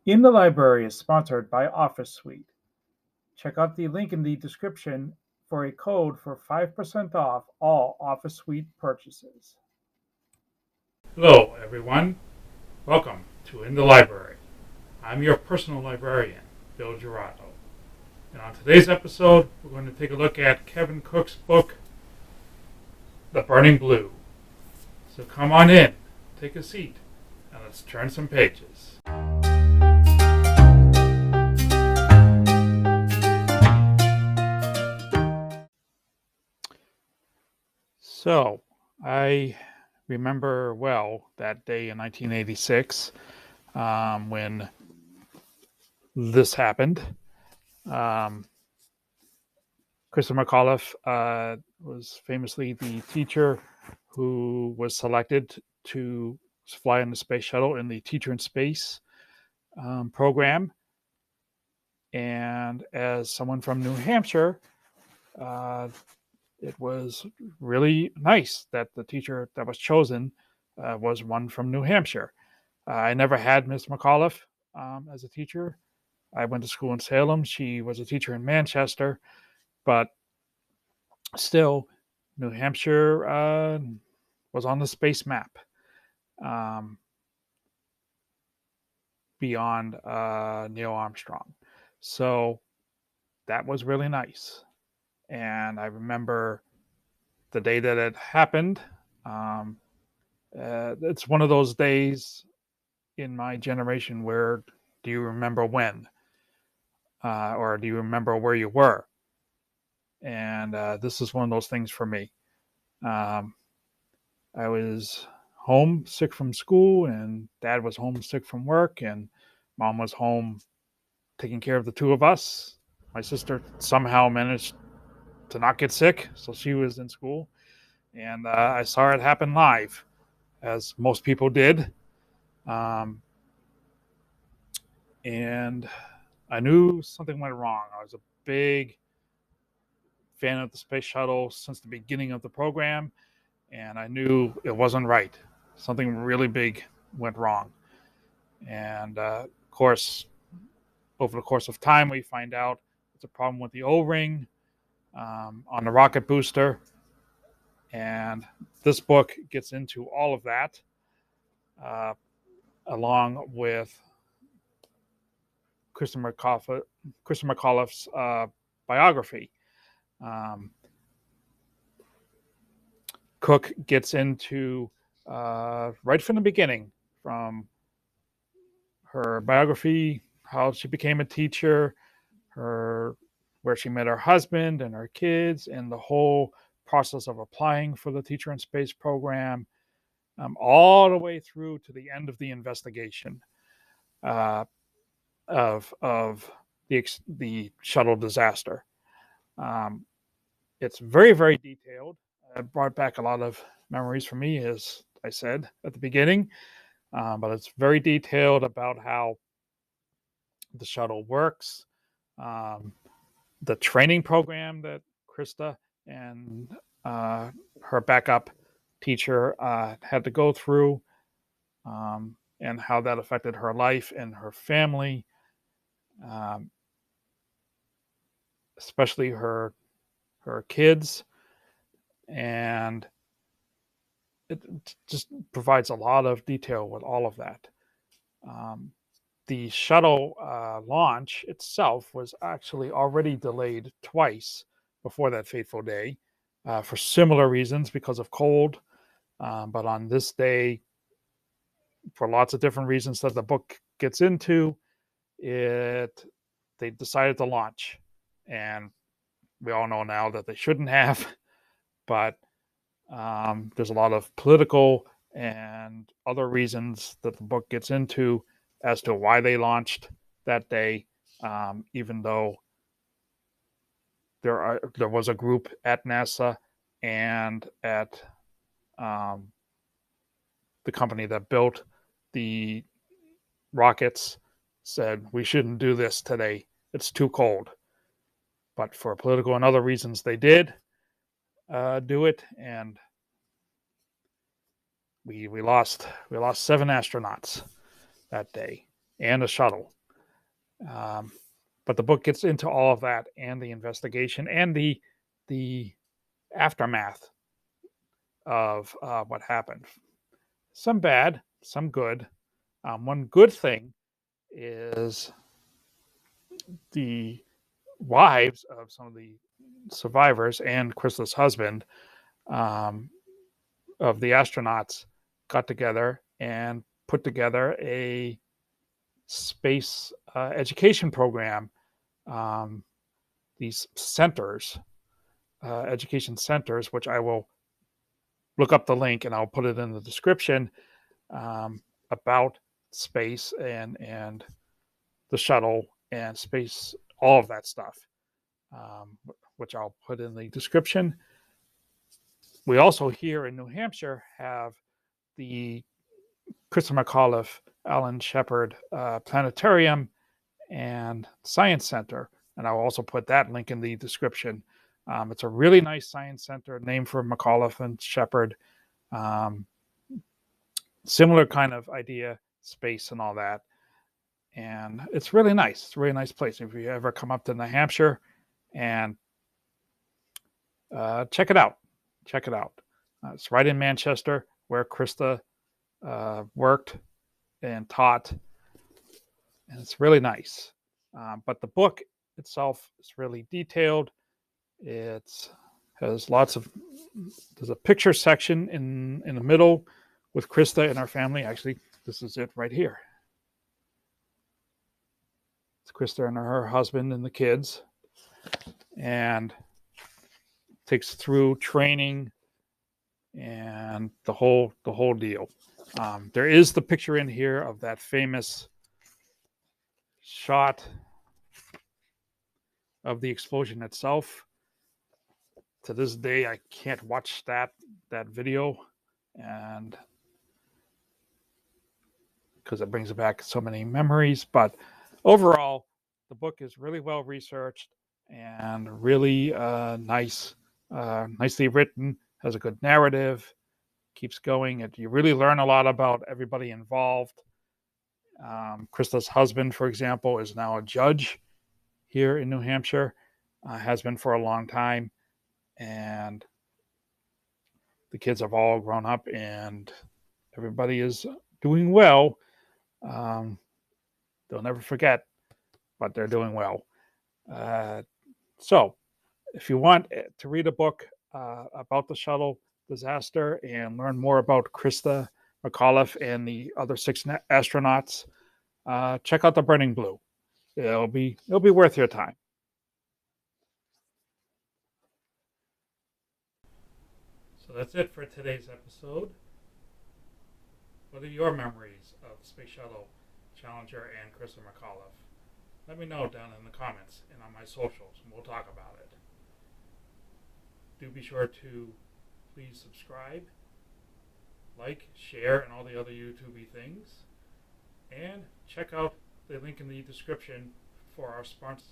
In the Library is sponsored by Office Suite. Check out the link in the description for a code for 5% off all Office Suite purchases. Hello, everyone. Welcome to In the Library. I'm your personal librarian, Bill Georato. And on today's episode, we're going to take a look at Kevin Cook's book, The Burning Blue. So come on in, take a seat, and let's turn some pages. So, I remember well that day in 1986 when this happened. Christa McAuliffe was famously the teacher who was selected to fly on the space shuttle in the Teacher in Space program. And as someone from New Hampshire, it was really nice that the teacher that was chosen was one from New Hampshire. I never had Miss McAuliffe as a teacher. I went to school in Salem. She was a teacher in Manchester, but still, New Hampshire was on the space map beyond Neil Armstrong. So that was really nice. And I remember the day that it happened. It's one of those days in my generation where do you remember when? Or do you remember where you were? And this is one of those things for me. I was home sick from school, and Dad was home sick from work, and Mom was home taking care of the two of us. My sister somehow managed to not get sick, so she was in school. And I saw it happen live, as most people did. And I knew something went wrong. I was a big fan of the space shuttle since the beginning of the program, and I knew it wasn't right. Something really big went wrong. And of course, over the course of time, we find out it's a problem with the O-ring on the rocket booster. And this book gets into all of that, along with Christa McAuliffe's biography. Cook gets into right from the beginning, from her biography, how she became a teacher, where she met her husband and her kids, and the whole process of applying for the Teacher in Space program, all the way through to the end of the investigation of the shuttle disaster. It's very, very detailed. It brought back a lot of memories for me, as I said at the beginning. But it's very detailed about how the shuttle works, the training program that Christa and her backup teacher had to go through, and how that affected her life and her family, especially her kids. And it just provides a lot of detail with all of that. The shuttle launch itself was actually already delayed twice before that fateful day for similar reasons, because of cold. But on this day, for lots of different reasons that the book gets into, they decided to launch. And we all know now that they shouldn't have, but there's a lot of political and other reasons that the book gets into as to why they launched that day, even though there was a group at NASA and at the company that built the rockets said, we shouldn't do this today. It's too cold. But for political and other reasons, they did do it, and we lost 7 astronauts that day. and a shuttle. But the book gets into all of that and the investigation and the aftermath of what happened. Some bad, some good. One good thing is the wives of some of the survivors and Christa's husband, um, of the astronauts, got together and put together a space education program. Um, these centers, education centers, which I will look up the link and I'll put it in the description, about space and the shuttle and space, all of that stuff, which I'll put in the description. We also here in New Hampshire have the Christa McAuliffe, Alan Shepard Planetarium and Science Center, and I'll also put that link in the description. It's a really nice science center named for McAuliffe and Shepard. Um, Similar kind of idea, space and all that. And it's really nice. It's a really nice place. If you ever come up to New Hampshire, and check it out. Check it out. It's right in Manchester, where Christa worked and taught, and it's really nice. But the book itself is really detailed. It has lots of. There's a picture section in the middle with Christa and our family. Actually, this is it right here. It's Christa and her husband and the kids, and takes through training and the whole deal. There is the picture in here of that famous shot of the explosion itself. To this day, I can't watch that video, and because it brings back so many memories. But overall, the book is really well researched and really nicely written. Has a good narrative, keeps going. You really learn a lot about everybody involved. Christa's husband, for example, is now a judge here in New Hampshire, has been for a long time, and the kids have all grown up and everybody is doing well. They'll never forget, but they're doing well. So if you want to read a book about the shuttle disaster and learn more about Christa McAuliffe and the other 6 astronauts, check out The Burning Blue. It'll be worth your time. So that's it for today's episode. What are your memories of Space Shuttle Challenger and Christa McAuliffe? Let me know down in the comments and on my socials, and we'll talk about it. Do be sure to please subscribe, like, share, and all the other YouTubey things. And check out the link in the description for our sponsor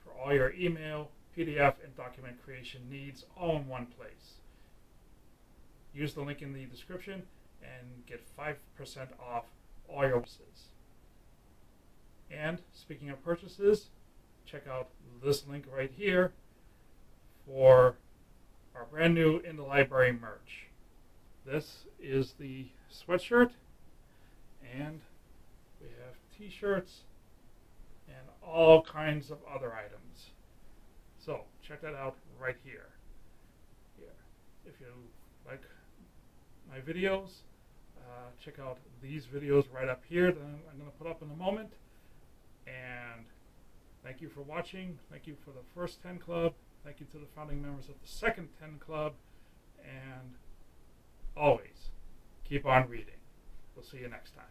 for all your email, PDF, and document creation needs all in one place. Use the link in the description and get 5% off all your purchases. And speaking of purchases, check out this link right here for our brand new In the Library merch. This is the sweatshirt, and we have t-shirts and all kinds of other items. So check that out right here. If you like my videos, check out these videos right up here that I'm going to put up in a moment. And thank you for watching. Thank you for the first 10 club. Thank you to the founding members of the second 10 club. And always keep on reading. We'll see you next time.